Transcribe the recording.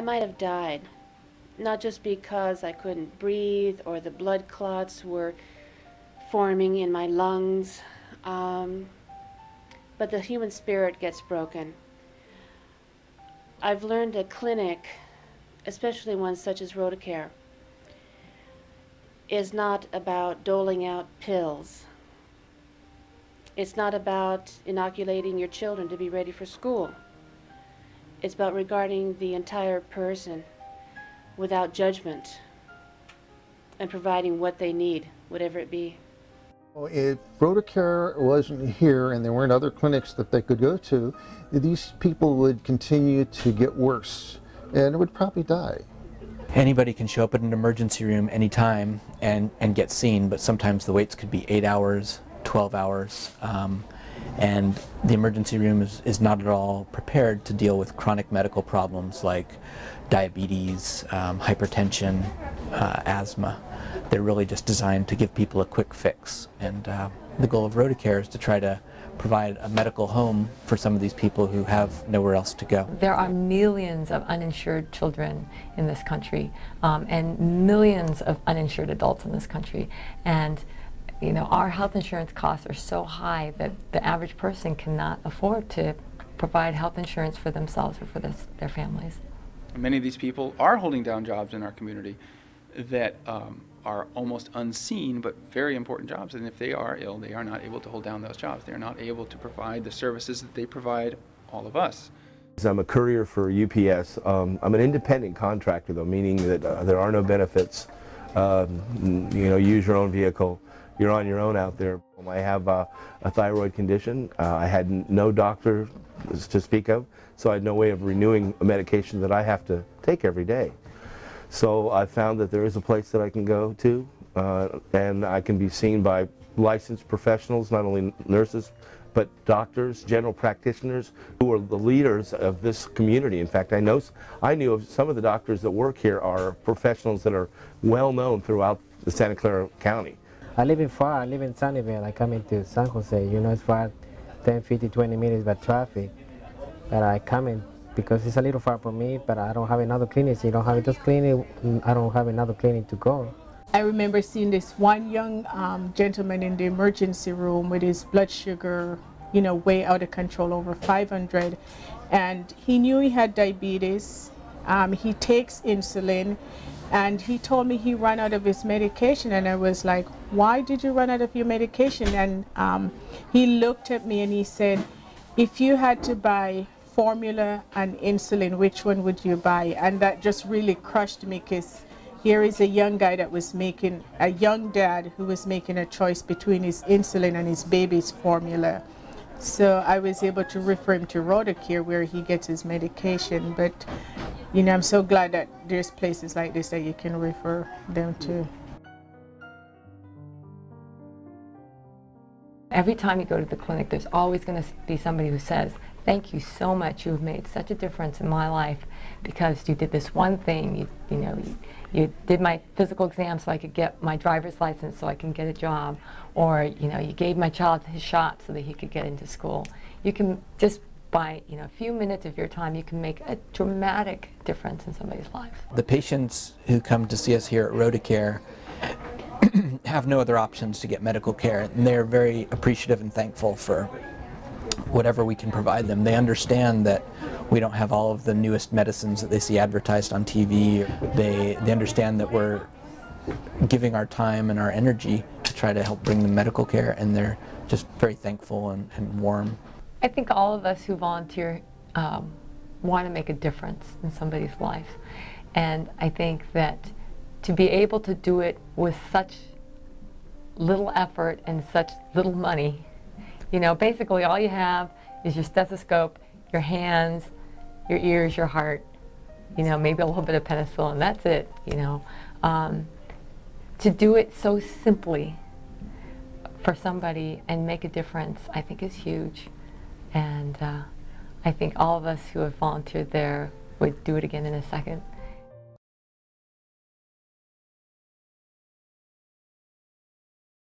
I might have died, not just because I couldn't breathe or the blood clots were forming in my lungs, but the human spirit gets broken. I've learned a clinic, especially one such as RotaCare, is not about doling out pills. It's not about inoculating your children to be ready for school. It's about regarding the entire person without judgment and providing what they need, whatever it be. Well, if RotaCare wasn't here and there weren't other clinics that they could go to, these people would continue to get worse and would probably die. Anybody can show up at an emergency room anytime and get seen, but sometimes the waits could be 8 hours, 12 hours, and the emergency room is not at all prepared to deal with chronic medical problems like diabetes, hypertension, asthma. They're really just designed to give people a quick fix, and the goal of RotaCare is to try to provide a medical home for some of these people who have nowhere else to go. There are millions of uninsured children in this country, and millions of uninsured adults in this country, and you know, our health insurance costs are so high that the average person cannot afford to provide health insurance for themselves or for their families. Many of these people are holding down jobs in our community that are almost unseen but very important jobs, and if they are ill, they are not able to hold down those jobs. They are not able to provide the services that they provide all of us. I'm a courier for UPS. I'm an independent contractor though, meaning that there are no benefits. You know, use your own vehicle. You're on your own out there. I have a thyroid condition. I had no doctor to speak of, so I had no way of renewing a medication that I have to take every day. So I found that there is a place that I can go to, and I can be seen by licensed professionals, not only nurses, but doctors, general practitioners, who are the leaders of this community. In fact, I knew of some of the doctors that work here are professionals that are well known throughout the Santa Clara County. I live in Sunnyvale. I come into San Jose. You know, it's far, 10, 15, 20 minutes by traffic. But I come in because it's a little far from me, but I don't have another clinic. So you don't have this clinic, I don't have another clinic to go. I remember seeing this one young gentleman in the emergency room with his blood sugar, you know, way out of control, over 500. And he knew he had diabetes. He takes insulin. And he told me he ran out of his medication, and I was like, why did you run out of your medication? And he looked at me and he said, if you had to buy formula and insulin, which one would you buy? And that just really crushed me, because here is a young guy that was making, a young dad who was making a choice between his insulin and his baby's formula. So I was able to refer him to RotaCare where he gets his medication. But you know, I'm so glad that there's places like this that you can refer them to. Every time you go to the clinic, there's always going to be somebody who says, thank you so much, you've made such a difference in my life because you did this one thing, you did my physical exam so I could get my driver's license so I can get a job, or you gave my child his shot so that he could get into school. You can just by a few minutes of your time, you can make a dramatic difference in somebody's life. The patients who come to see us here at RotaCare have no other options to get medical care, and they're very appreciative and thankful for whatever we can provide them. They understand that we don't have all of the newest medicines that they see advertised on TV. They understand that we're giving our time and our energy to try to help bring them medical care, and they're just very thankful and warm. I think all of us who volunteer want to make a difference in somebody's life, and I think that to be able to do it with such little effort and such little money, basically all you have is your stethoscope, your hands, your ears, your heart, maybe a little bit of penicillin, that's it, to do it so simply for somebody and make a difference, I think is huge. And I think all of us who have volunteered there would do it again in a second.